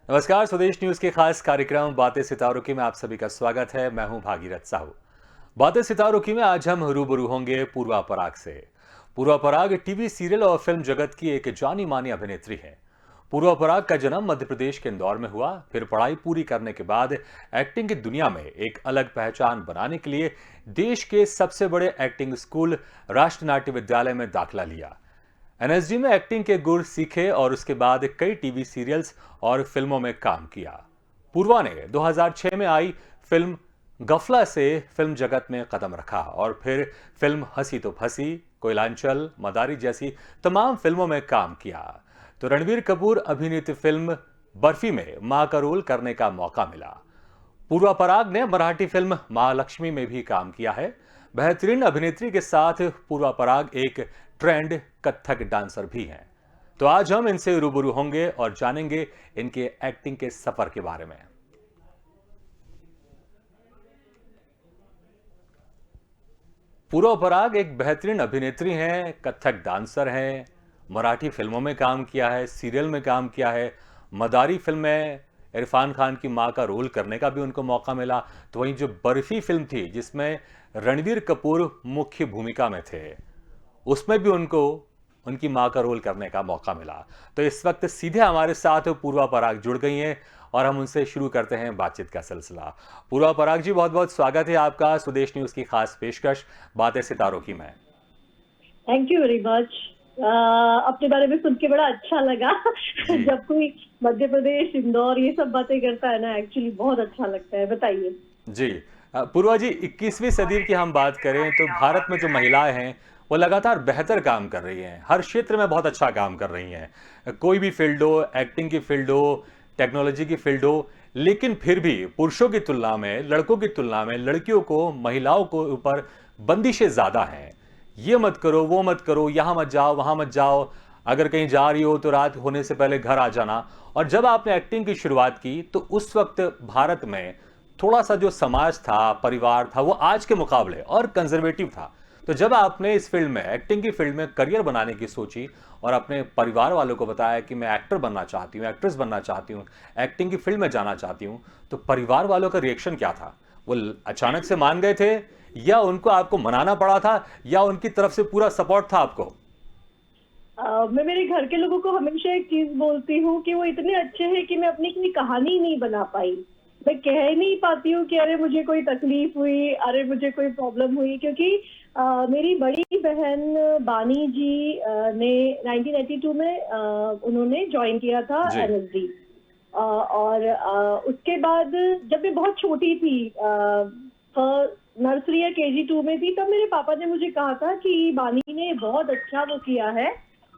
नमस्कार, स्वदेश न्यूज के खास कार्यक्रम बातें सितारों की में आप सभी का स्वागत है। मैं हूं भागीरथ साहू। बातें सितारों की में आज हम रूबरू होंगे पूर्वा पराग से। पूर्वा पराग टीवी सीरियल और फिल्म जगत की एक जानी मानी अभिनेत्री है। पूर्वा पराग का जन्म मध्य प्रदेश के इंदौर में हुआ। फिर पढ़ाई पूरी करने के बाद एक्टिंग की दुनिया में एक अलग पहचान बनाने के लिए देश के सबसे बड़े एक्टिंग स्कूल राष्ट्रीय नाट्य विद्यालय में दाखिला लिया। एनएसडी में एक्टिंग के गुर सीखे और उसके बाद कई टीवी सीरियल्स और फिल्मों में काम किया। पूर्वा ने 2006 में आई फिल्म गफला से फिल्म जगत में कदम रखा और फिर फिल्म हंसी तो फंसी, कोयलांचल, मदारी जैसी तमाम फिल्मों में काम किया। तो रणबीर कपूर अभिनीत फिल्म बर्फी में मां का रोल करने का मौका मिला। पूर्वा पराग ने मराठी फिल्म महालक्ष्मी में भी काम किया है। बेहतरीन अभिनेत्री के साथ पूर्वा पराग एक ट्रेंड कथक डांसर भी हैं। तो आज हम इनसे रूबरू होंगे और जानेंगे इनके एक्टिंग के सफर के बारे में। पूर्वा पराग एक बेहतरीन अभिनेत्री हैं, कथक डांसर हैं, मराठी फिल्मों में काम किया है, सीरियल में काम किया है। मदारी फिल्म में इरफान खान की मां का रोल करने का भी उनको मौका मिला। तो वहीं जो बर्फी फिल्म थी जिसमें रणबीर कपूर मुख्य भूमिका में थे, उसमें भी उनको उनकी मां का रोल करने का मौका मिला। तो इस वक्त सीधे हमारे साथ पूर्वा पराग जुड़ गई हैं और हम उनसे शुरू करते हैं बातचीत का सिलसिला। पूर्वा पराग जी, बहुत बहुत स्वागत है आपका स्वदेश न्यूज की खास पेशकश बातें सितारों की में। Thank you very much. अपने बारे में सुन के बड़ा अच्छा लगा। जब कोई मध्य प्रदेश, इंदौर ये सब बातें करता है ना, एक्चुअली बहुत अच्छा लगता है। बताइए जी। पूर्वा जी, 21वीं सदी की हम बात करें तो भारत में जो महिलाएं हैं वो लगातार बेहतर काम कर रही हैं, हर क्षेत्र में बहुत अच्छा काम कर रही हैं। कोई भी फील्ड हो, एक्टिंग की फील्ड हो, टेक्नोलॉजी की फील्ड हो, लेकिन फिर भी पुरुषों की तुलना में, लड़कों की तुलना में लड़कियों को, महिलाओं को ऊपर बंदिशें ज्यादा हैं। ये मत करो, वो मत करो, यहां मत जाओ, वहां मत जाओ, अगर कहीं जा रही हो तो रात होने से पहले घर आ जाना। और जब आपने एक्टिंग की शुरुआत की तो उस वक्त भारत में थोड़ा सा जो समाज था, परिवार था, वो आज के मुकाबले और कंजर्वेटिव था। तो जब आपने इस फील्ड में, एक्टिंग की फील्ड में करियर बनाने की सोची और अपने परिवार वालों को बताया कि मैं एक्टर बनना चाहती हूँ, एक्ट्रेस बनना चाहती हूँ, एक्टिंग की फील्ड में जाना चाहती हूँ, तो परिवार वालों का रिएक्शन क्या था? वो अचानक से मान गए थे या उनको आपको मनाना पड़ा था या उनकी तरफ से पूरा सपोर्ट था आपको? मैं मेरे घर के लोगों को हमेशा एक चीज बोलती हूँ कि वो इतने अच्छे हैं कि मैं अपनी कोई कहानी नहीं बना पाई। मैं कह नहीं पाती हूँ कि अरे मुझे कोई तकलीफ हुई, अरे मुझे कोई प्रॉब्लम हुई, क्योंकि मेरी बड़ी बहन बानी जी ने 1982 में उन्होंने ज्वाइन किया था जी। एनएसडी। और उसके बाद जब मैं बहुत छोटी थी, नर्सरी या केजी 2 में थी, तब मेरे पापा ने मुझे कहा था कि बानी ने बहुत अच्छा वो किया है।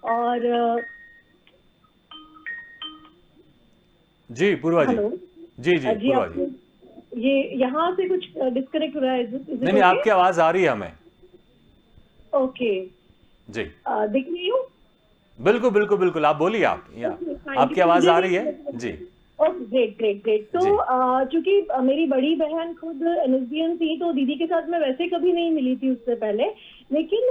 और जी पूर्वा जी। हेलो। जी जी जी, पूर्वा जी। आपको ये यहाँ से कुछ डिस्कनेक्ट हो रहा है? इज नहीं इट नहीं, ओके? आपकी आवाज आ रही है हमें। ओके। जी दिख रही हूँ? बिल्कुल बिल्कुल बिल्कुल, आप बोलिए। आप या ओके, फाइन, आपकी क्योंकि आवाज मुझे आ भी रही है। जी ओके, ग्रेट ग्रेट ग्रेट। तो जी। चूंकि मेरी बड़ी बहन खुद एनएसडीएन थी, तो दीदी के साथ मैं वैसे कभी नहीं मिली थी उससे पहले। लेकिन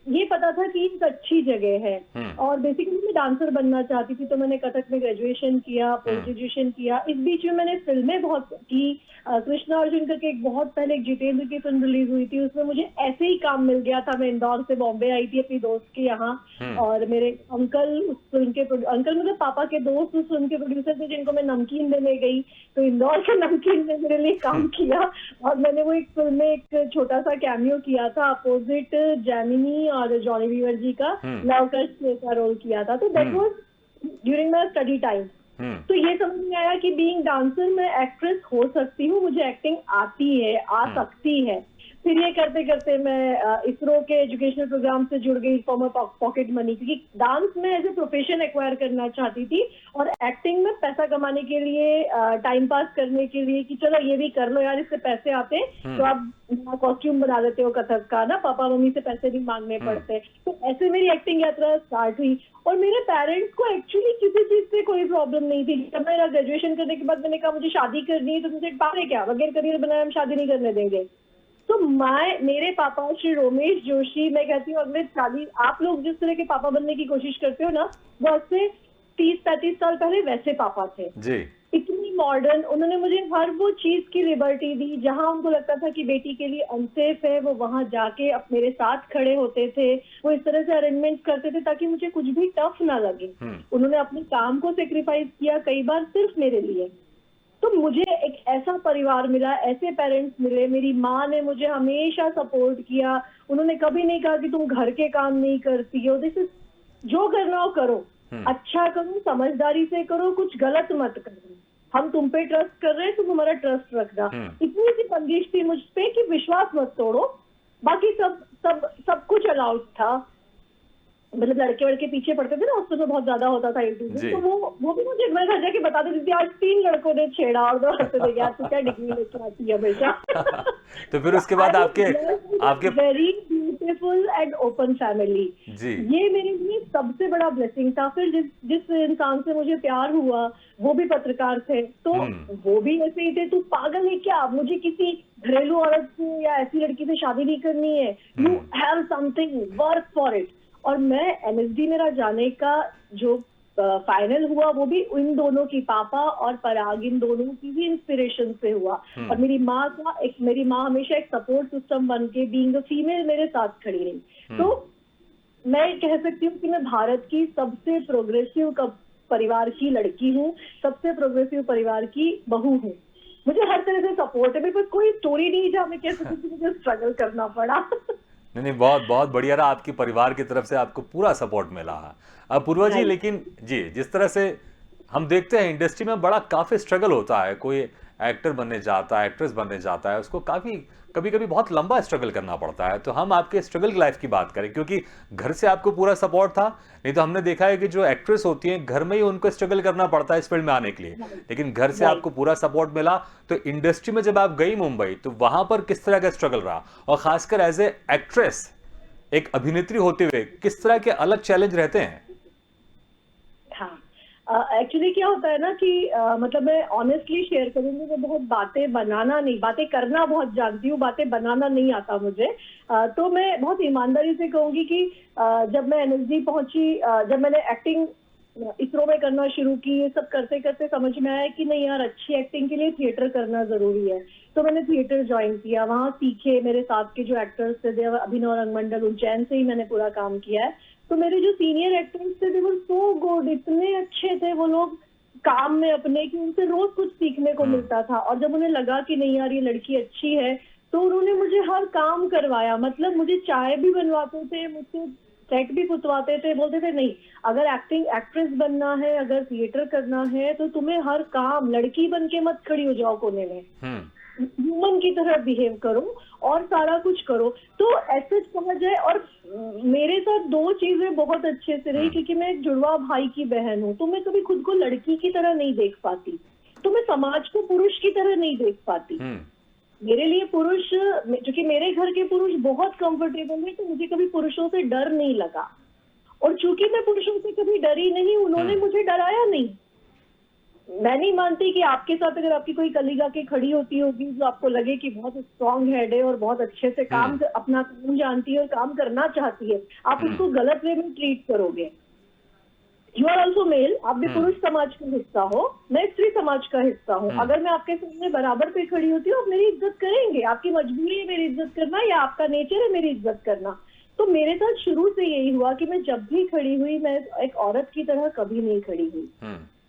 ये पता था कि एक अच्छी जगह है। हम्म और बेसिकली मैं डांसर बनना चाहती थी, तो मैंने कथक में ग्रेजुएशन किया, पोस्ट हम्म ग्रेजुएशन किया। इस बीच में मैंने फिल्में बहुत की। कृष्णा अर्जुन करके एक बहुत पहले एक जितेंद्र की फिल्म रिलीज हुई थी, उसमें मुझे ऐसे ही काम मिल गया था। मैं इंदौर से बॉम्बे आई थी अपनी दोस्त के यहाँ। हम्म और मेरे अंकल उस फिल्म के अंकल मतलब पापा के दोस्त उस फिल्म के प्रोड्यूसर थे, जिनको मैं नमकीन देने गई, तो इंदौर के नमकीन ने मेरे लिए काम किया। और मैंने वो एक फिल्म में एक छोटा सा कैमियो किया था, अपोजिट जैमिनी और जॉनी लीवर जी का हम्म लव का रोल किया था। तो that was during my study time. Hmm तो ये समझ में आया कि बीइंग डांसर मैं एक्ट्रेस हो सकती हूँ, मुझे एक्टिंग आती है, आ हम्म सकती है। फिर ये करते करते मैं इसरो के एजुकेशनल प्रोग्राम से जुड़ गई फॉर पॉकेट मनी, क्योंकि डांस में एज ए प्रोफेशन एक्वायर करना चाहती थी और एक्टिंग में पैसा कमाने के लिए, टाइम पास करने के लिए कि चलो ये भी कर लो यार, इससे पैसे आते हैं, तो आप कॉस्ट्यूम बना देते हो कथक का ना, पापा मम्मी से पैसे भी मांगने पड़ते। तो ऐसे मेरी एक्टिंग यात्रा स्टार्ट हुई। और मेरे पेरेंट्स को एक्चुअली किसी चीज से कोई प्रॉब्लम नहीं थी। जब मेरा ग्रेजुएशन करने के बाद मैंने कहा मुझे शादी करनी है, तो मुझे पापा क्या बगैर करियर बनाए हम शादी नहीं करने देंगे। तो मेरे पापा श्री रोमेश जोशी, मैं कहती हूँ अगले 40, आप लोग जिस तरह के पापा बनने की कोशिश करते हो ना, वो ऐसे 30-35 साल पहले वैसे पापा थे, जी। इतनी मॉडर्न। उन्होंने मुझे हर वो चीज की लिबर्टी दी, जहां उनको लगता था कि बेटी के लिए अनसेफ है, वो वहां जाके अब मेरे साथ खड़े होते थे। वो इस तरह से अरेंजमेंट करते थे ताकि मुझे कुछ भी टफ ना लगे। उन्होंने अपने काम को सेक्रीफाइस किया कई बार सिर्फ मेरे लिए। तो मुझे एक ऐसा परिवार मिला, ऐसे पेरेंट्स मिले। मेरी माँ ने मुझे हमेशा सपोर्ट किया। उन्होंने कभी नहीं कहा कि तुम घर के काम नहीं करती हो। दिस इज, जो करना हो करो, अच्छा करो, समझदारी से करो, कुछ गलत मत करो। हम तुम पे ट्रस्ट कर रहे हैं, तुम हमारा ट्रस्ट रखना। इतनी सी बंदिश थी मुझ पे कि विश्वास मत तोड़ो, बाकी सब सब सब कुछ अलाउड था। मतलब लड़के वड़के पीछे पड़ते थे ना, उस समय बहुत ज्यादा होता था जी। तो वो भी मुझे मैं घर जाके बता देती थी, आज 3 लड़कों ने छेड़ा, और 2 हंसते थे, यार तू क्या डिग्री लेके आती है हमेशा। तो फिर उसके बाद आपके very beautiful and open family. जी। ये मेरे लिए सबसे बड़ा ब्लेसिंग था। फिर जिस इंसान से मुझे प्यार हुआ वो भी पत्रकार थे, तो वो भी ऐसे ही थे, तू पागल है क्या, मुझे किसी घरेलू औरत से या ऐसी लड़की से शादी नहीं करनी है, you have something, work for it. और मैं एमएसडी मेरा जाने का जो फाइनल हुआ वो भी इन दोनों की, पापा और पराग, इन दोनों की ही इंस्पिरेशन से हुआ। और मेरी माँ हमेशा एक सपोर्ट सिस्टम बन के, बीइंग अ फीमेल, मेरे साथ खड़ी रही। तो मैं कह सकती हूँ कि मैं भारत की सबसे प्रोग्रेसिव परिवार की लड़की हूँ, सबसे प्रोग्रेसिव परिवार की बहू हूँ। मुझे हर तरह से सपोर्ट है। मेरे पास कोई स्टोरी नहीं जहाँ मैं कह सकती हूँ मुझे स्ट्रगल करना पड़ा। नहीं नहीं, बहुत बहुत बढ़िया रहा, आपकी परिवार की तरफ से आपको पूरा सपोर्ट मिला है। अब पूर्वा जी, लेकिन जी जिस तरह से हम देखते हैं इंडस्ट्री में बड़ा काफी स्ट्रगल होता है, कोई एक्टर बनने जाता है, एक्ट्रेस बनने जाता है, उसको काफी कभी कभी बहुत लंबा स्ट्रगल करना पड़ता है। तो हम आपके स्ट्रगल लाइफ की बात करें, क्योंकि घर से आपको पूरा सपोर्ट था। नहीं तो हमने देखा है कि जो एक्ट्रेस होती हैं घर में ही उनको स्ट्रगल करना पड़ता है इस फील्ड में आने के लिए, लेकिन घर से आपको पूरा सपोर्ट मिला। तो इंडस्ट्री में जब आप गई मुंबई, तो वहां पर किस तरह का स्ट्रगल रहा, और खासकर एज ए एक्ट्रेस, एक अभिनेत्री होते हुए किस तरह के अलग चैलेंज रहते हैं? हाँ, एक्चुअली क्या होता है ना कि मतलब मैं ऑनेस्टली शेयर करूंगी, मैं बहुत बातें बनाना नहीं, बातें करना बहुत जानती हूँ, बातें बनाना नहीं आता मुझे। तो मैं बहुत ईमानदारी से कहूंगी कि जब मैं एनएसडी पहुंची, जब मैंने एक्टिंग इसरो में करना शुरू की, ये सब करते करते समझ में आया कि नहीं यार, अच्छी एक्टिंग के लिए थिएटर करना जरूरी है। तो मैंने थिएटर ज्वाइन किया, वहां सीखे। मेरे साथ के जो एक्टर्स थे, अभिनव रंगमंडल, उज्जैन से ही मैंने पूरा काम किया है। तो मेरे जो सीनियर एक्टर्स थे, वो सो गुड, इतने अच्छे थे वो लोग काम में अपने, कि उनसे रोज कुछ सीखने को मिलता था। और जब उन्हें लगा कि नहीं यार ये लड़की अच्छी है, तो उन्होंने मुझे हर काम करवाया। मतलब मुझे चाय भी बनवाते थे, मुझसे सेट भी पुतवाते थे, बोलते थे नहीं, अगर एक्ट्रेस बनना है, अगर थिएटर करना है, तो तुम्हें हर काम, लड़की बन के मत खड़ी हो जाओ कोने में, ह्यूमन की तरह बिहेव करो और सारा कुछ करो। तो ऐसे समझ जाए। और मेरे साथ 2 चीजें बहुत अच्छे से रही, क्योंकि मैं एक जुड़वा भाई की बहन हूँ, तो मैं कभी खुद को लड़की की तरह नहीं देख पाती, तो मैं समाज को पुरुष की तरह नहीं देख पाती। मेरे लिए पुरुष, क्योंकि मेरे घर के पुरुष बहुत कंफर्टेबल है, तो मुझे कभी पुरुषों से डर नहीं लगा। और चूंकि मैं पुरुषों से कभी डरी नहीं, उन्होंने मुझे डराया नहीं। मैं नहीं मानती कि आपके साथ अगर आपकी कोई कलीग आके खड़ी होती होगी जो आपको लगे कि बहुत स्ट्रांग हेड है और बहुत अच्छे से अपना काम जानती है और काम करना चाहती है, आप उसको गलत वे में ट्रीट करोगे। यू आर ऑल्सो मेल, आप भी पुरुष समाज का हिस्सा हो, मैं स्त्री समाज का हिस्सा हूँ। अगर मैं आपके सामने बराबर पे खड़ी होती हूँ, आप मेरी इज्जत करेंगे। आपकी मजबूरी है मेरी इज्जत करना, या आपका नेचर है मेरी इज्जत करना। तो मेरे साथ शुरू से यही हुआ कि मैं जब भी खड़ी हुई, मैं एक औरत की तरह कभी नहीं खड़ी हुई।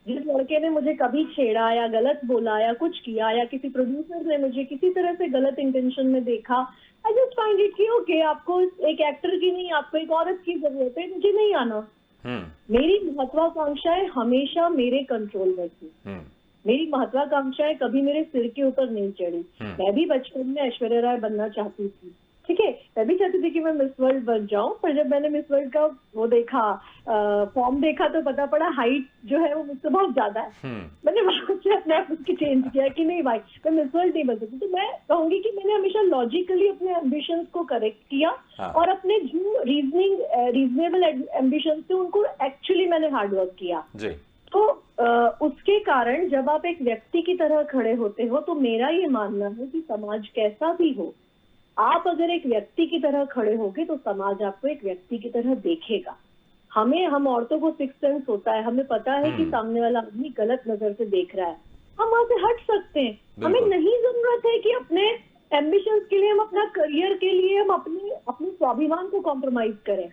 जिस लड़के ने मुझे कभी छेड़ा या गलत बोला या कुछ किया, या किसी प्रोड्यूसर ने मुझे किसी तरह से गलत इंटेंशन में देखा, आई जस्ट फाइंड इट कि ओके, आपको एक एक्टर की नहीं, आपको एक औरत की जरूरत है, मुझे नहीं आना। मेरी महत्वाकांक्षाएं हमेशा मेरे कंट्रोल में थी। मेरी महत्वाकांक्षाएं कभी मेरे सिर के ऊपर नहीं चढ़ी। मैं भी बचपन में ऐश्वर्या राय बनना चाहती थी, ठीक है, मैं भी चाहती थी कि मैं मिस वर्ल्ड बन जाऊं। पर जब मैंने मिस वर्ल्ड का वो देखा, फॉर्म देखा, तो पता पड़ा हाइट जो है वो मुझसे बहुत ज्यादा है। मैंने वहां से अपने आप को चेंज किया कि नहीं भाई, मैं मिस वर्ल्ड नहीं बन सकती। तो मैं कहूंगी कि मैंने हमेशा लॉजिकली अपने एम्बिशंस को करेक्ट किया, और अपने जो रीजनेबल एम्बिशंस थे उनको एक्चुअली मैंने हार्डवर्क किया। तो उसके कारण जब आप एक व्यक्ति की तरह खड़े होते हो, तो मेरा ये मानना है कि समाज कैसा भी हो, आप अगर एक व्यक्ति की तरह खड़े होगे तो समाज आपको एक व्यक्ति की तरह देखेगा। हम औरतों को सिक्स सेंस होता है, हमें पता है कि सामने वाला आदमी गलत नजर से देख रहा है, हम वहां से हट सकते हैं। हमें बिल्कुल। नहीं जरूरत है कि अपने एम्बिशंस के लिए, हम अपना करियर के लिए हम अपने स्वाभिमान को कॉम्प्रोमाइज करें।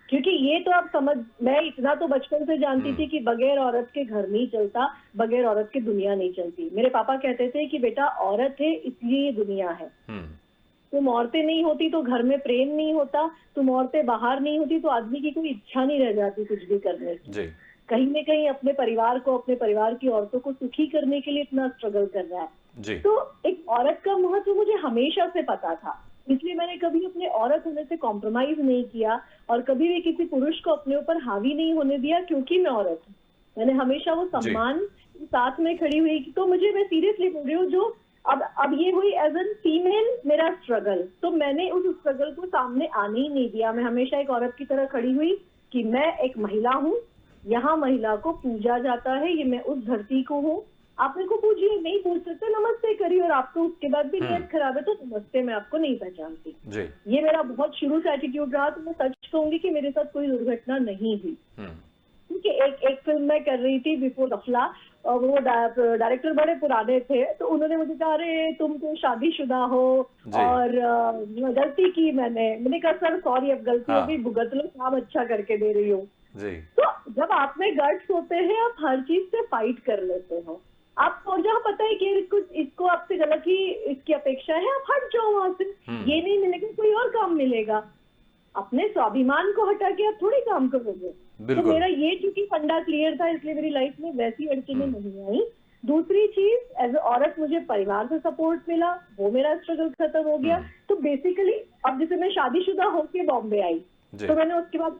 क्योंकि ये तो आप समझ, मैं इतना तो बचपन से जानती थी कि बगैर औरत के घर नहीं चलता, बगैर औरत के दुनिया नहीं चलती। मेरे पापा कहते थे कि बेटा औरत है इसलिए ये दुनिया है, तुम औरतें नहीं होती तो घर में प्रेम नहीं होता, तुम औरतें बाहर नहीं होती तो आदमी की कोई इच्छा नहीं रह जाती कुछ भी करने की। जी। कहीं न कहीं अपने परिवार को, अपने परिवार की औरतों को सुखी करने के लिए इतना स्ट्रगल कर रहा है। जी। तो एक औरत का महत्व मुझे हमेशा से पता था, इसलिए मैंने कभी अपने औरत होने से कॉम्प्रोमाइज नहीं किया और कभी भी किसी पुरुष को अपने ऊपर हावी नहीं होने दिया क्योंकि मैं औरत हूँ। मैंने हमेशा वो सम्मान के साथ में खड़ी हुई। तो मुझे, मैं सीरियसली बोल रही हूँ, जो अब ये हुई एज एन फीमेल मेरा स्ट्रगल, तो मैंने उस स्ट्रगल को सामने आने ही नहीं दिया। मैं हमेशा एक औरत की तरह खड़ी हुई कि मैं एक महिला हूँ, यहाँ महिला को पूजा जाता है, ये मैं उस धरती को हूँ। आप मेरे को पूछिए, नहीं पूछ सकते, नमस्ते करिए, और आपको उसके बाद भी नियत खराब है तो नमस्ते, मैं आपको नहीं पहचानती। जी। ये मेरा बहुत शुरू से एटीट्यूड रहा। तो मैं सच कहूंगी कि मेरे साथ कोई दुर्घटना नहीं हुई। क्योंकि एक फिल्म मैं कर रही थी बिफोर दफला, और वो डायरेक्टर बड़े पुराने थे, तो उन्होंने मुझे कहा, अरे तुम तो शादीशुदा हो और गलती की। मैंने कहा सर सॉरी, अब गलती हो गई, भुगत लो, काम अच्छा करके दे रही हूँ। तो जब आप में गट्स होते हैं, आप हर चीज से फाइट कर लेते हो। आपको जहाँ पता है कि कुछ इसको आपसे गलत ही इसकी अपेक्षा है, आप हट जाओ वहां से। ये नहीं मिलेगा, कोई और काम मिलेगा। अपने स्वाभिमान को हटा के आप थोड़ी काम करोगे। तो मेरा ये क्योंकि फंडा क्लियर था, इसलिए मेरी लाइफ में वैसी अड़चनें नहीं आई। दूसरी चीज, एज ए औरत मुझे परिवार से सपोर्ट मिला, वो मेरा स्ट्रगल खत्म हो गया। तो बेसिकली अब जैसे मैं शादीशुदा होके बॉम्बे आई, तो मैंने उसके बाद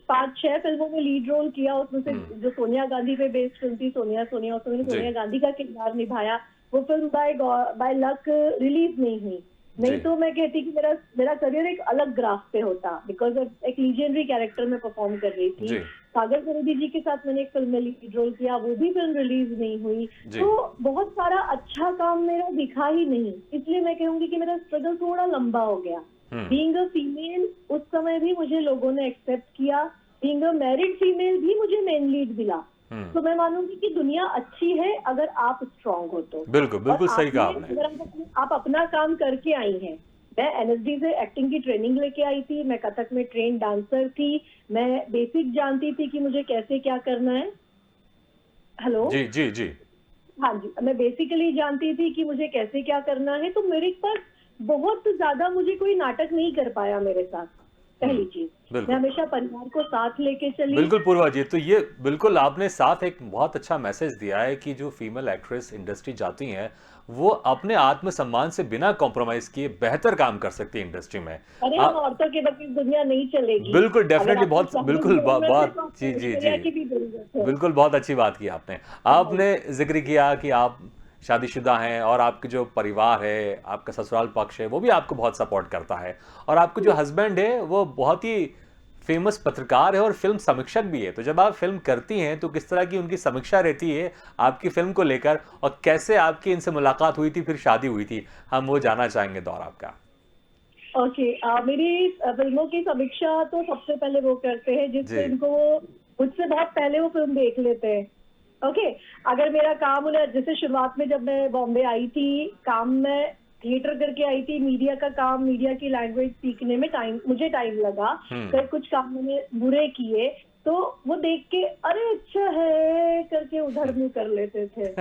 पांच छह फिल्मों में लीड रोल किया। उसमें से जो सोनिया गांधी पे बेस्ड फिल्म थी, सोनिया, उसमें मैंने सोनिया गांधी का किरदार निभाया। वो फिल्म बाय लक रिलीज नहीं हुई, नहीं तो मैं कहती कि मेरा करियर एक अलग ग्राफ पे होता, बिकॉज एक लीजेंडरी कैरेक्टर में परफॉर्म कर रही थी। सागर करोदी जी के साथ मैंने एक फिल्म में लीड रोल किया, वो भी फिल्म रिलीज नहीं हुई। तो बहुत सारा अच्छा काम मेरा दिखा ही नहीं, इसलिए मैं कहूंगी कि मेरा स्ट्रगल थोड़ा लंबा हो गया। बीइंग अ फीमेल उस समय भी मुझे लोगों ने एक्सेप्ट किया, बीइंग अ मैरिड फीमेल भी मुझे मेन लीड मिला। तो मैं मानूंगी कि दुनिया अच्छी है अगर आप स्ट्रांग हो तो। बिल्कुल बिल्कुल सही कहा आपने। अगर आप अपना काम करके आई हैं। मैं एनएसडी से एक्टिंग की ट्रेनिंग लेके आई थी, मैं कथक में ट्रेन डांसर थी, मैं बेसिक जानती थी कि मुझे कैसे क्या करना है। हेलो जी जी जी। हाँ जी, मैं बेसिकली जानती थी कि मुझे कैसे क्या करना है। तो मेरे पास बहुत ज्यादा मुझे कोई नाटक नहीं कर पाया मेरे साथ। पहली चीज, मैं हमेशा परिवार को साथ लेके चली। बिल्कुल पूर्वा जी, तो ये बिल्कुल आपने साथ एक बहुत अच्छा मैसेज दिया है कि जो फीमेल एक्ट्रेस इंडस्ट्री जाती हैं वो अपने आत्मसम्मान से बिना कॉम्प्रोमाइज किए बेहतर काम कर सकती है इंडस्ट्री में। अरे हम औरतों के बगैर दुनिया नहीं चलेगी। बिल्कुल डेफिनेटली, बहुत बिल्कुल बहुत जी जी जी, जी, बिल्कुल बहुत अच्छी बात की आपने। आपने जिक्र किया कि आप शादीशुदा हैं और आपके जो परिवार है, आपका ससुराल पक्ष है, वो भी आपको बहुत सपोर्ट करता है, और आपके जो हस्बैंड है वो बहुत ही फेमस पत्रकार है और फिल्म समीक्षक भी है। तो जब आप फिल्म करती हैं तो किस तरह की उनकी समीक्षा रहती है आपकी फिल्म को लेकर, और कैसे आपकी इनसे मुलाकात हुई थी, फिर शादी हुई थी, हम वो जानना चाहेंगे दौर आपका। ओके, मेरी फिल्मों की समीक्षा तो सबसे पहले वो करते हैं जिस फिल्म को मुझसे बहुत पहले वो फिल्म देख लेते हैं। ओके, अगर मेरा काम उन्हें, जैसे शुरुआत में जब मैं बॉम्बे आई थी, काम में थिएटर करके आई थी, मीडिया का काम, मीडिया की लैंग्वेज सीखने में मुझे टाइम लगा। फिर कुछ काम मैंने बुरे किए, तो वो देख के अरे अच्छा है करके उधर मुंह कर लेते थे।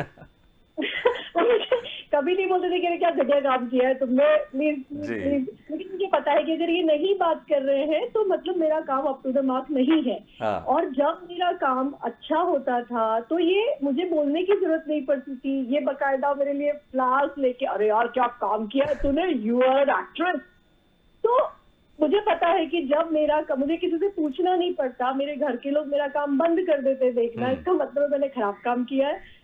कभी नहीं बोलते थे कि क्या घटिया काम किया है तुमने, प्लीज प्लीज। लेकिन मुझे पता है कि अगर ये नहीं बात कर रहे हैं तो मतलब मेरा काम अप टू द मार्क नहीं है। और जब मेरा काम अच्छा होता था तो ये मुझे बोलने की जरूरत नहीं पड़ती थी, ये बकायदा मेरे लिए फ्लास लेके, अरे यार क्या काम किया है तूने, यू आर एन एक्ट्रेस। तो मुझे पता है कि जब मुझे किसी से पूछना नहीं पड़ता, मेरे घर के लोग मेरा काम बंद कर देते देखना, इसका मतलब मैंने खराब काम किया है।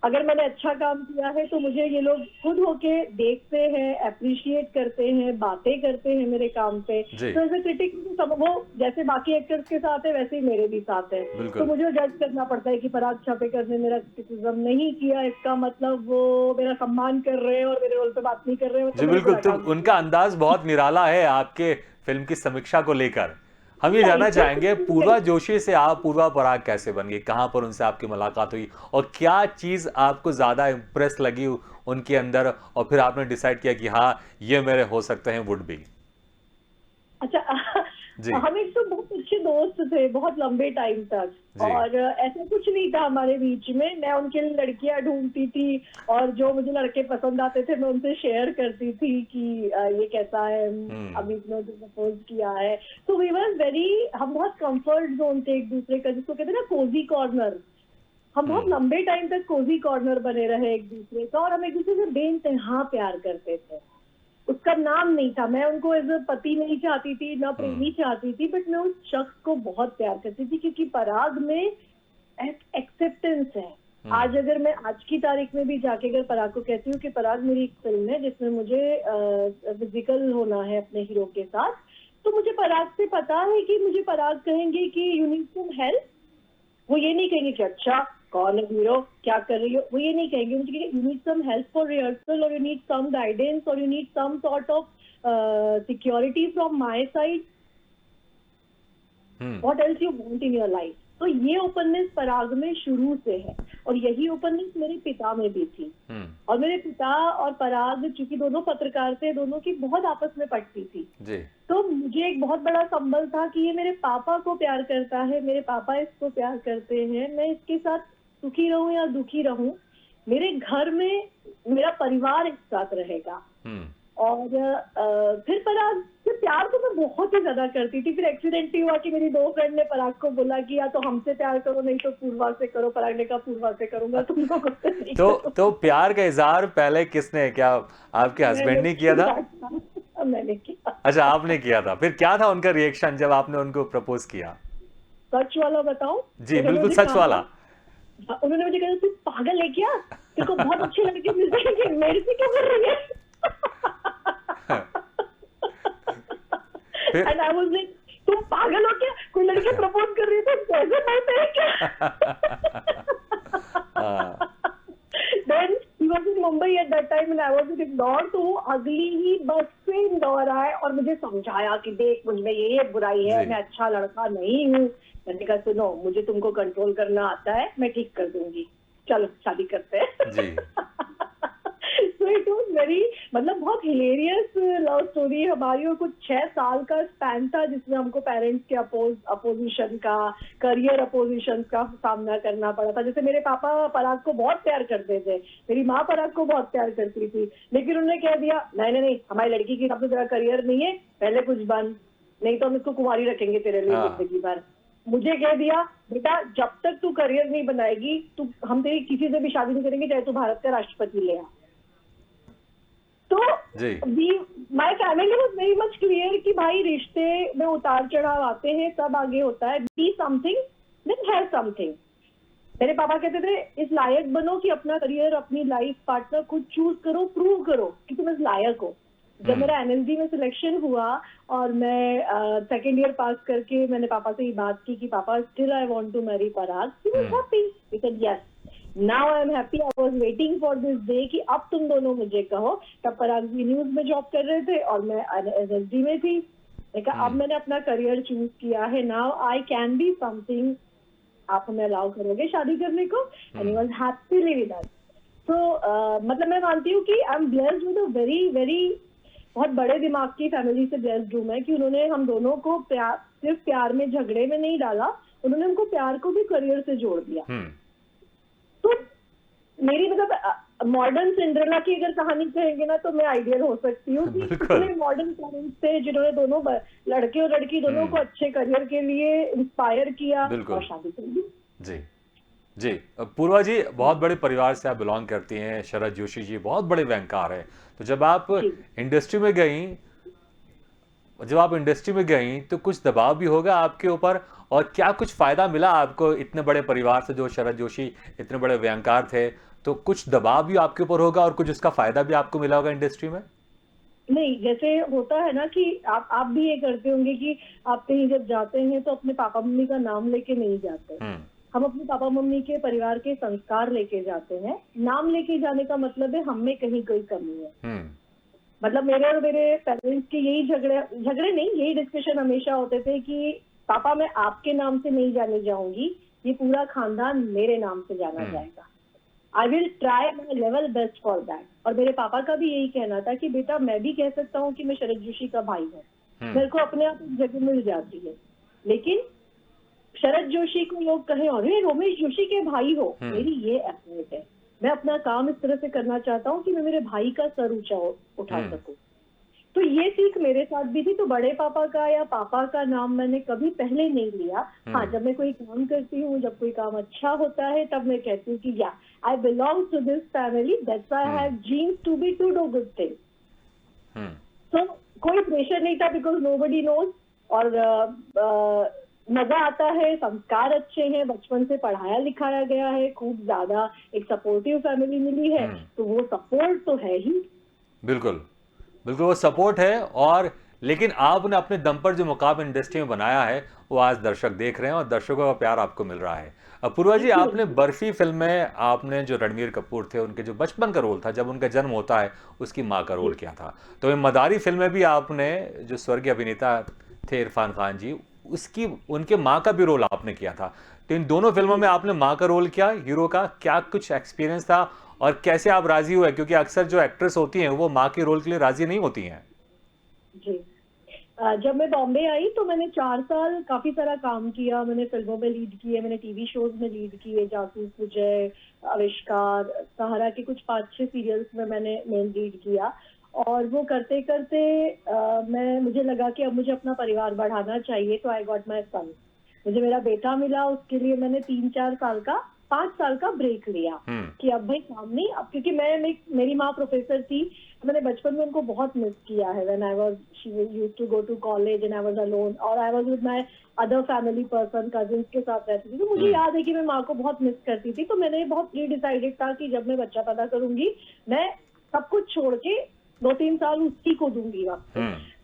अगर मैंने अच्छा काम किया है तो मुझे ये लोग खुद होके देखते हैं, अप्रिशिएट करते हैं, बातें करते हैं मेरे काम पे। तो ऐसे क्रिटिक वो जैसे बाकी एक्टर्स के साथ है वैसे ही मेरे भी साथ है। तो मुझे जज करना पड़ता है कि पराग छापेकर ने मेरा क्रिटिसिज्म नहीं किया, इसका मतलब वो मेरा सम्मान कर रहे हैं और मेरे रोल पे बात नहीं कर रहे हैं। जी बिल्कुल, तो उनका अंदाज बहुत निराला है आपके फिल्म की समीक्षा को लेकर, हम ये जानना ऐसा चाहेंगे कुछ नहीं पूर्वा है। जोशी से आप पूर्वा पराग कैसे बन गई, कहाँ पर उनसे आपकी मुलाकात हुई और क्या चीज आपको ज्यादा इम्प्रेस लगी उनके अंदर और फिर आपने डिसाइड किया कि हाँ ये मेरे हो सकते हैं वुड बी। अच्छा जी। हम एक तो बहुत अच्छे दोस्त थे बहुत लंबे टाइम तक। जी। और ऐसा कुछ नहीं था हमारे बीच में, मैं उनके लिए लड़कियां ढूंढती थी और जो मुझे लड़के पसंद आते थे मैं उनसे शेयर करती थी कि ये कैसा है, हम्म। अभी इसने प्रपोज किया है। तो वी वर वेरी, हम बहुत कंफर्ट जोन थे एक दूसरे का, जिसको कहते हैं ना कोजी कॉर्नर। हम बहुत हम्म। लंबे टाइम तक कोजी कॉर्नर बने रहे एक दूसरे का, और हम एक दूसरे से बेइंतहा प्यार करते थे। उसका नाम नहीं था, मैं उनको एज अ पति नहीं चाहती थी ना हम्म। प्रेमी चाहती थी, बट मैं उस शख्स को बहुत प्यार करती थी क्योंकि पराग में एक्सेप्टेंस है। आज अगर मैं आज की तारीख में भी जाके अगर पराग को कहती हूँ कि पराग मेरी एक फिल्म है जिसमें मुझे फिजिकल होना है अपने हीरो के साथ, तो मुझे पराग से पता है कि मुझे पराग कहेंगे कि यू नीड सम हेल्प। वो ये नहीं कहेंगे कि अच्छा कौन है हीरो, क्या कर रही हो, वो ये नहीं कहेंगे। मुझे कहेंगे you need some help for rehearsal, और यू नीड सम गाइडेंस, और you need some sort of security from my side, hmm. What else you want in your life. तो ये ओपननेस पराग में शुरू से है, और यही ओपननेस मेरे पिता में भी थी। हम्म। और मेरे पिता और पराग चूंकि दोनों पत्रकार थे, दोनों की बहुत आपस में पटती थी। जी। तो मुझे एक बहुत बड़ा संबल था कि ये मेरे पापा को प्यार करता है, मेरे पापा इसको प्यार करते हैं, मैं इसके साथ सुखी रहूं या दुखी रहूं, मेरे घर में मेरा परिवार एक साथ रहेगा। हम्म। और फिर पराग फिर प्यार तो मैं बहुत ही ज्यादा करती थी। फिर एक्सीडेंट ही हुआ कि मेरी दो फ्रेंड ने पराग को बोला कि या तो हमसे प्यार करो नहीं तो पूर्वा से करो। पराग ने कहा पूर्वा से करूंगा, तुम लोगों से नहीं करूंगा। तो प्यार का इजहार पहले किसने, क्या आपके हस्बैंड ने किया था? मैंने किया। अच्छा, आपने किया था। फिर क्या था उनका रिएक्शन जब आपने उनको प्रपोज किया? सच वाला बताऊं, जी उन्होंने बिल्कुल मुझे सच कहा, वाला। उन्होंने मुझे कहा तू पागल है क्या, तेरे को बहुत अच्छे लड़के मिलते हैं, मेरे से क्या कर रही है। फिर एंड आई वाज लाइक तुम पागल हो क्या, कोई लड़के प्रपोज कर रही है तो पैसे मिलते हैं क्या। हाँ। Then he was in Mumbai at that time and I was in Indore, तो वो अगली ही बस से इंदौर आए और मुझे समझाया कि देख मुझ में ये बुराई है, जी। मैं अच्छा लड़का नहीं हूँ। मैंने कहा सुनो, मुझे तुमको कंट्रोल करना आता है, मैं ठीक कर दूंगी, चलो शादी करते हैं। जी। So it was very, मतलब बहुत हिलेरियस लव स्टोरी हमारी, और कुछ 6 साल का स्पैन था जिसमें हमको पेरेंट्स के अपोजिशन का, करियर अपोजिशन का सामना करना पड़ा था। जैसे मेरे पापा पराग को बहुत प्यार करते थे, मेरी माँ पराग को बहुत प्यार करती थी, लेकिन उन्होंने कह दिया नहीं नहीं नहीं, हमारी लड़की की हिसाब से तेरा करियर नहीं है, पहले कुछ बन, नहीं तो हम इसको कुंवारी रखेंगे तेरे लिए हाँ। जिंदगी भर। मुझे कह दिया बेटा जब तक तू करियर नहीं बनाएगी तू, हम तेरी किसी से भी शादी नहीं करेंगे चाहे तू भारत का राष्ट्रपति ले आ। तो जी। My family was very much clear कि भाई रिश्ते में उतार चढ़ाव आते हैं, सब आगे होता है, be something then have something. मेरे पापा कहते थे इस लायक बनो कि अपना करियर, अपनी लाइफ पार्टनर खुद चूज करो, प्रूव करो कि तुम इस लायक हो। जब मेरा एनएलडी में सिलेक्शन हुआ और मैं सेकेंड ईयर पास करके मैंने पापा से ये बात की कि पापा still I want to marry Parag, he was happy, he said yes, now I am happy, I was waiting for this day कि अब तुम दोनों मुझे कहो। तब पराग भी न्यूज में जॉब कर रहे थे और मैं एनएलडी में थी। मैंने कहा अब मैंने अपना करियर चूज किया है, now I can be something, आप हमें अलाउ करोगे शादी करने को? And he was happily with us. तो मतलब मैं मानती हूँ कि I am blessed with a very very, बहुत बड़े दिमाग की फैमिली से ब्लेस्ड हूँ मैं कि उन्होंने हम दोनों को प्यार, सिर्फ प्यार में झगड़े में नहीं डाला, उन्होंने हमको प्यार को भी करियर से जोड़ दिया। तो मेरी मतलब मॉडर्न सिंड्रेला की अगर कहानी कहेंगे ना तो मैं आइडियल हो सकती हूँ कि इतने मॉडर्न पेरेंट्स थे जिन्होंने दोनों लड़के और लड़की दोनों को अच्छे करियर के लिए इंस्पायर किया और शादी कर दी। जी जी। पूर्वा जी, बहुत बड़े परिवार से आप बिलोंग करती हैं, शरद जोशी जी बहुत बड़े व्यंगकार हैं, तो जब आप इंडस्ट्री में गई तो कुछ दबाव भी होगा आपके ऊपर, और क्या कुछ फायदा मिला आपको इतने बड़े परिवार से? जो शरद जोशी इतने बड़े व्यंगकार थे, तो कुछ दबाव भी आपके ऊपर होगा और कुछ उसका फायदा भी आपको मिला होगा इंडस्ट्री में? नहीं, जैसे होता है ना कि आप भी ये करते होंगे कि आप कहीं जब जाते हैं तो अपने पापा मम्मी का नाम लेके नहीं जाते। हम अपने पापा मम्मी के परिवार के संस्कार लेके जाते हैं। नाम लेके जाने का मतलब है हम में कहीं कोई कमी है। मतलब मेरे और मेरे पेरेंट्स के यही झगड़े नहीं, यही डिस्कशन हमेशा होते थे कि पापा मैं आपके नाम से नहीं जानी जाऊंगी, ये पूरा खानदान मेरे नाम से जाना जाएगा। I will try my level best for that. और मेरे पापा का भी यही कहना था कि बेटा मैं भी कह सकता हूँ कि मैं शरद जोशी का भाई हूँ, मेरे को अपने आप एक जगह मिल जाती है, लेकिन शरद जोशी को लोग कहें अरे रोमेश जोशी के भाई हो, मेरी ये एफर्ट है। मैं अपना काम इस तरह से करना चाहता हूँ कि मैं मेरे भाई का सर ऊंचा उठा सकूं। तो ये सीख मेरे साथ भी थी। तो बड़े पापा का या पापा का नाम मैंने कभी पहले नहीं लिया। हाँ, जब मैं कोई काम करती हूँ, जब कोई काम अच्छा होता है, तब मैं कहती हूँ कि या I belong to this family, that's why I have genes to be to do good things. तो कोई प्रेशर नहीं था, बिकॉज नोबडी नोज। और मजा आता है, संस्कार अच्छे हैं, बचपन से पढ़ाया लिखाया गया है, खूब ज्यादा एक सपोर्टिव फैमिली मिली है, तो वो सपोर्ट तो है ही। बिल्कुल बिल्कुल, वो सपोर्ट है। और लेकिन आपने अपने दम पर जो मुकाम इंडस्ट्री में बनाया है वो आज दर्शक देख रहे हैं और दर्शकों का प्यार आपको मिल रहा है। अब पूर्वा जी, आपने बर्फी फिल्म में आपने जो रणवीर कपूर थे उनके जो बचपन का रोल था, जब उनका जन्म होता है, उसकी माँ का रोल किया था। तो मदारी फिल्म में भी आपने जो स्वर्गीय अभिनेता थे इरफान खान जी, उसकी उनके माँ का भी रोल आपने किया था। तो इन दोनों फिल्मों में आपने माँ का रोल किया, हीरो का क्या कुछ एक्सपीरियंस था और कैसे आप राजी हुए? क्योंकि अक्सर जो एक्ट्रेस होती हैं वो माँ के रोल के लिए राजी नहीं होती हैं। जी, जब मैं बॉम्बे आई तो मैंने 4 साल काफी सारा काम किया। मैंने फिल्मों में लीड किए, मैंने टीवी शोज में लीड किए, जासूस विजय, आविष्कार, सहारा के कुछ 5-6 सीरियल्स में मैंने मेन लीड किया। और वो करते करते मुझे लगा कि अब मुझे अपना परिवार बढ़ाना चाहिए, तो आई गॉट माई सन। मुझे मेरा बेटा मिला, उसके लिए मैंने 5 साल का ब्रेक लिया कि अब भाई काम नहीं। अब क्योंकि मेरी माँ प्रोफेसर थी, मैंने बचपन में उनको बहुत मिस किया है। When I was she used to go to college and I was alone, और I was with my other family person, cousins के साथ रहती थी। तो मुझे याद है कि मैं माँ को बहुत मिस करती थी। तो मैंने बहुत प्री डिसाइडेड था कि जब मैं बच्चा पैदा करूंगी, मैं सब कुछ छोड़ के 2-3 साल उसी को दूंगी वक्त।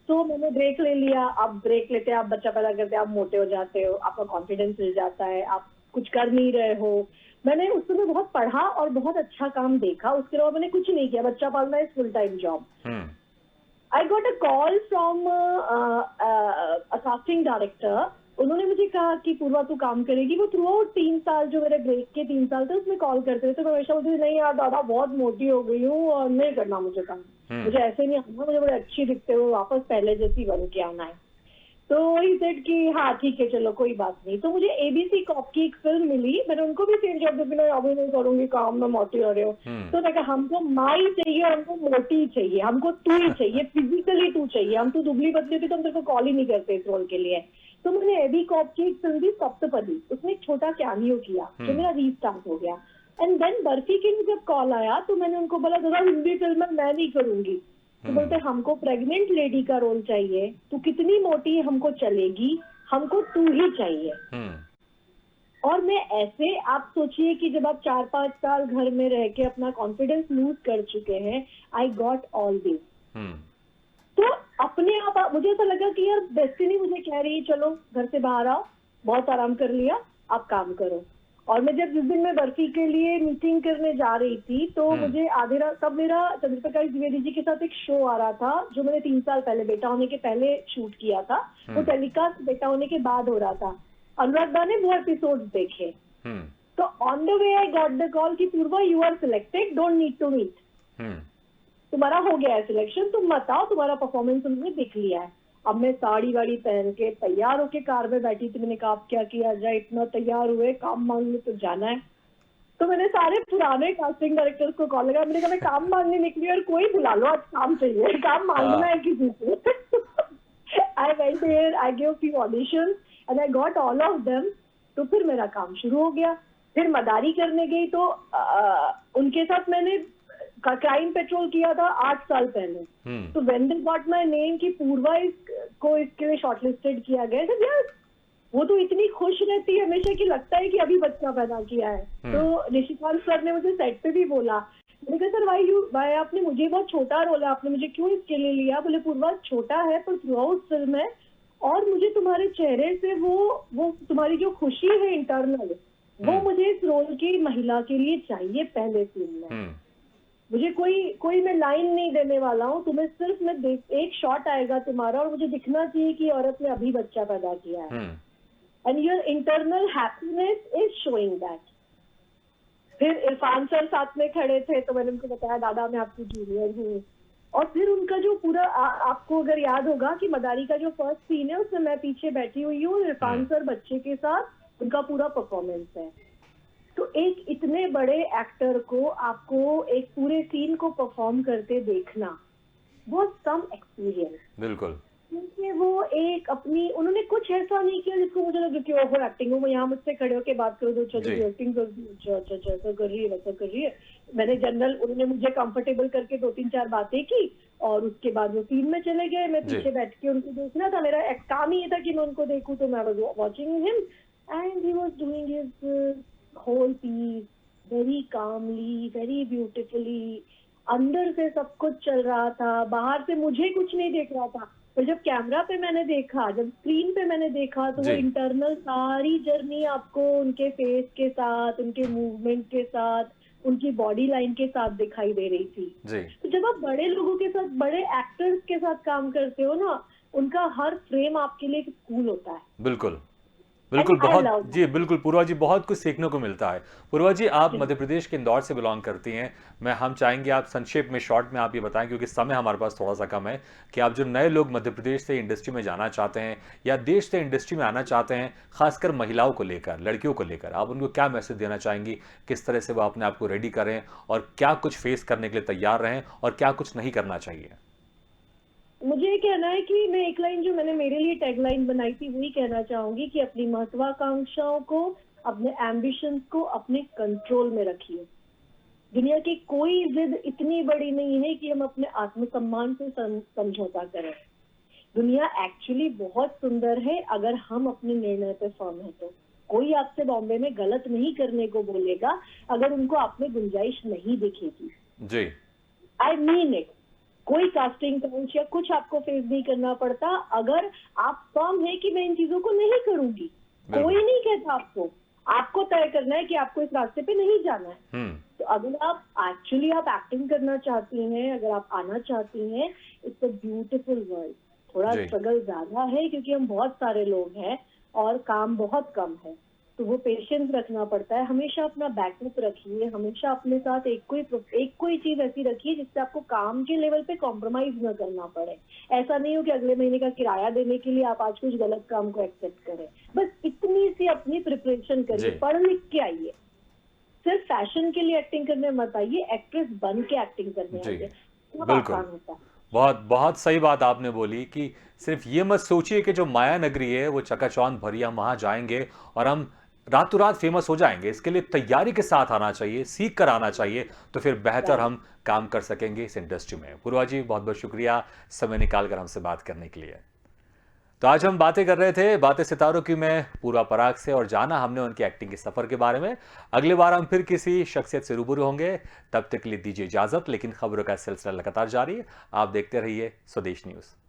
तो मैंने ब्रेक ले लिया। अब ब्रेक लेते आप बच्चा पैदा करते, आप मोटे हो जाते हो, आपका कॉन्फिडेंस मिल जाता है, आप कुछ कर नहीं रहे हो। मैंने उस समय बहुत पढ़ा और बहुत अच्छा काम देखा। उसके अलावा मैंने कुछ नहीं किया। बच्चा पालना is full time job. I got a call from a casting director. उन्होंने मुझे कहा कि पूर्वा तू काम करेगी। वो थ्रू आउट 3 साल, जो मेरे ब्रेक के 3 साल थे, उसमें कॉल करते थे। तो मैं हमेशा बोलती थी नहीं यार दादा, बहुत मोटी हो गई हूँ और नहीं करना मुझे काम, मुझे ऐसे नहीं आना, मुझे बड़े अच्छी दिखते हो, वापस पहले जैसी बन के आना है। तो वही सेट कि हाँ ठीक है चलो कोई बात नहीं। तो मुझे एबीसी कॉप की एक फिल्म मिली। मैंने उनको भी सेम जॉब दिया, अभी नहीं करूंगी काम, मैं मोटी हो रही हूँ। तो मैं कहा हमको माई चाहिए, हमको मोटी चाहिए, हमको तू ही चाहिए, फिजिकली तू चाहिए। हम तू दुबली पतली थी तो हम तेरे को कॉल ही नहीं करते इस रोल के लिए। तो मैंने एबी कॉप की एक फिल्म थी सप्तपदी, उसमें एक छोटा कैमियो किया, जो मेरा रीस्टार्ट हो गया। एंड देन बर्फी के लिए जब कॉल आया तो मैंने उनको बोला दादा हिंदी फिल्म में मैं नहीं करूंगी। तो बोलते हमको प्रेग्नेंट लेडी का रोल चाहिए, तू कितनी मोटी हमको चलेगी, हमको तू ही चाहिए। और मैं ऐसे, आप सोचिए कि जब आप 4-5 साल घर में रह के अपना कॉन्फिडेंस लूज कर चुके हैं, आई गॉट ऑल दिस। तो अपने आप मुझे ऐसा लगा कि यार डेस्टिनी मुझे कह रही है चलो घर से बाहर आओ, बहुत आराम कर लिया, आप काम करो। और मैं जब जिस दिन मैं बर्फी के लिए मीटिंग करने जा रही थी, तो मुझे आधे रात, तब मेरा चंद्रप्रकाश द्विवेदी जी के साथ एक शो आ रहा था, जो मैंने 3 साल पहले बेटा होने के पहले शूट किया था। वो टेलीकास्ट बेटा होने के बाद हो रहा था। अनुराग दा ने वो एपिसोड देखे। तो on the way I got the call कि Purva you are selected, don't need to meet, तुम्हारा हो गया है सिलेक्शन, तुम मत आओ, तुम्हारा परफॉर्मेंस उन्होंने देख लिया है। अब मैं साड़ी वाड़ी पहन के तैयार होके कार में बैठी थी। मैंने कहा अब क्या किया जाए, इतना तैयार हुए, काम मांगने तो जाना है। तो मैंने सारे पुराने कास्टिंग डायरेक्टर्स को कॉल लगाया। मैंने कहा मैं काम मांगने निकली और कोई बुला लो, आज काम चाहिए, काम मांगना है किसी से। I went there, I give few auditions and I got all of them. तो फिर मेरा काम शुरू हो गया। फिर मदारी करने गई तो उनके साथ मैंने क्राइम पेट्रोल किया था 8 साल पहले। तो when they got my name कि पूर्वा को इसके लिए शॉर्टलिस्टेड किया गया, तो यार वो तो इतनी खुश रहती है हमेशा कि लगता है कि अभी बच्चा पैदा किया है। तो निशिकांत सर ने मुझे सेट पे भी बोला, मैंने कहा सर भाई आपने मुझे, बहुत छोटा रोल है, आपने मुझे क्यों इसके लिए लिया? बोले पूर्वा छोटा है पर थ्रू आउट फिल्म है, और मुझे तुम्हारे चेहरे से वो तुम्हारी जो खुशी है इंटरनल, वो मुझे इस रोल की महिला के लिए चाहिए पहले फिल्म में। मुझे कोई मैं लाइन नहीं देने वाला हूँ तुम्हें, सिर्फ एक शॉट आएगा तुम्हारा और मुझे दिखना चाहिए कि औरत ने अभी बच्चा पैदा किया है। And your internal happiness is showing that. फिर इरफान सर साथ में खड़े थे तो मैंने उनको बताया दादा मैं आपकी जूनियर हूँ। और फिर उनका जो पूरा आपको अगर याद होगा कि मदारी का जो फर्स्ट सीन है उसमें मैं पीछे बैठी हुई हूँ, इरफान सर बच्चे के साथ उनका पूरा परफॉर्मेंस है। तो एक इतने बड़े एक्टर को आपको एक पूरे सीन को परफॉर्म करते देखना बहुत सम एक्सपीरियंस। बिल्कुल। क्योंकि वो एक अपनी उन्होंने कुछ ऐसा नहीं किया जिसको मुझे लगे कि ओहो एक्टिंग हो, मैं यहाँ मुझसे खड़े होकर बात करो तो जी। चलो एक्टिंग कर दी, अच्छा अच्छा अच्छा ऐसा कर रही है वैसा कर रही है। मैंने जनरल उन्होंने मुझे कंफर्टेबल करके 2-3-4 बातें की और उसके बाद वो सीन में चले गए। मैं जी। पीछे बैठ के उनको देखना था, मेरा काम ही ये था कि मैं उनको देखूं। तो मैं was watching him and he was doing his whole piece very calmly, very beautifully. अंदर से सब कुछ चल रहा था, बाहर से मुझे कुछ नहीं देख रहा था। तो जब कैमरा पे मैंने देखा, जब स्क्रीन पे मैंने देखा तो वो जी। इंटरनल सारी जर्नी आपको उनके फेस के साथ, उनके मूवमेंट के साथ, उनकी बॉडी लाइन के साथ दिखाई दे रही थी। जी। तो जब आप बड़े लोगों के साथ, बड़े एक्टर्स के साथ काम करते हो ना, उनका हर फ्रेम आपके लिए एक स्कूल होता है। बिल्कुल। एंड बिल्कुल, आई बहुत लव जी, बिल्कुल पूर्वा जी, बहुत कुछ सीखने को मिलता है। पूर्वा जी, आप दैट। मध्य प्रदेश के इंदौर से बिलॉन्ग करती हैं। हम चाहेंगे आप संक्षेप में, शॉर्ट में आप ये बताएँ, क्योंकि समय हमारे पास थोड़ा-सा कम है, कि आप जो नए लोग मध्य प्रदेश से इंडस्ट्री में जाना चाहते हैं या देश से इंडस्ट्री में आना चाहते हैं, खासकर महिलाओं को लेकर, लड़कियों को लेकर, आप उनको क्या मैसेज देना चाहेंगी? किस तरह से वो अपने आप को रेडी करें और क्या कुछ फेस करने के लिए तैयार रहें और क्या कुछ नहीं करना चाहिए? मुझे ये कहना है कि मैं एक लाइन जो मैंने मेरे लिए टैगलाइन बनाई थी वही कहना चाहूंगी कि अपनी महत्वाकांक्षाओं को, अपने एम्बिशंस को अपने कंट्रोल में रखिए। दुनिया की कोई जिद इतनी बड़ी नहीं है कि हम अपने आत्मसम्मान से समझौता करें। दुनिया एक्चुअली बहुत सुंदर है अगर हम अपने निर्णय पे फर्म है तो। कोई आपसे बॉम्बे में गलत नहीं करने को बोलेगा अगर उनको आप में गुंजाइश नहीं दिखेगी। जी। I mean it. कोई कास्टिंग काउच या कुछ आपको फेस नहीं करना पड़ता अगर आप फर्म है कि मैं इन चीजों को नहीं करूंगी। बिल्कुल। कोई नहीं कहता आपको तय करना है कि आपको इस रास्ते पे नहीं जाना है। हुँ। तो अगर आप एक्चुअली आप एक्टिंग करना चाहती हैं, अगर आप आना चाहती हैं, इट्स अ ब्यूटीफुल वर्ल्ड। थोड़ा जी। स्ट्रगल ज्यादा है क्योंकि हम बहुत सारे लोग हैं और काम बहुत कम है, तो वो पेशेंस रखना पड़ता है। हमेशा अपना बैकअप रखिए, हमेशा अपने साथ एक कोई चीज ऐसी रखिए जिससे आपको काम के लेवल पे कॉम्प्रोमाइज न करना पड़े। ऐसा नहीं हो कि अगले महीने का किराया देने के लिए आप आज कुछ गलत काम को एक्सेप्ट करें। बस इतनी सी अपनी प्रिपरेशन करिए, जी। पढ़ लिख के आइए। सिर्फ फैशन के लिए एक्टिंग करने मत आइए, एक्ट्रेस बन के एक्टिंग करने जी। आइए। बहुत बिल्कुल। आसान होता है। बहुत बहुत सही बात आपने बोली कि सिर्फ ये मत सोचिए कि जो माया नगरी है वो चकाचौंध भरी है, हम वहां जाएंगे और हम रातों रात फेमस हो जाएंगे। इसके लिए तैयारी के साथ आना चाहिए, सीख कर आना चाहिए, तो फिर बेहतर राइट। हम काम कर सकेंगे इस इंडस्ट्री में। पूर्वा जी, बहुत बहुत शुक्रिया समय निकाल कर हमसे बात करने के लिए। तो आज हम बातें कर रहे थे बातें सितारों की में पूर्वा पराग से, और जाना हमने उनकी एक्टिंग के सफर के बारे में। अगली बार हम फिर किसी शख्सियत से रूबरू होंगे, तब तक के लिए दीजिए इजाजत। लेकिन खबरों का सिलसिला लगातार जारी है, आप देखते रहिए स्वदेश न्यूज।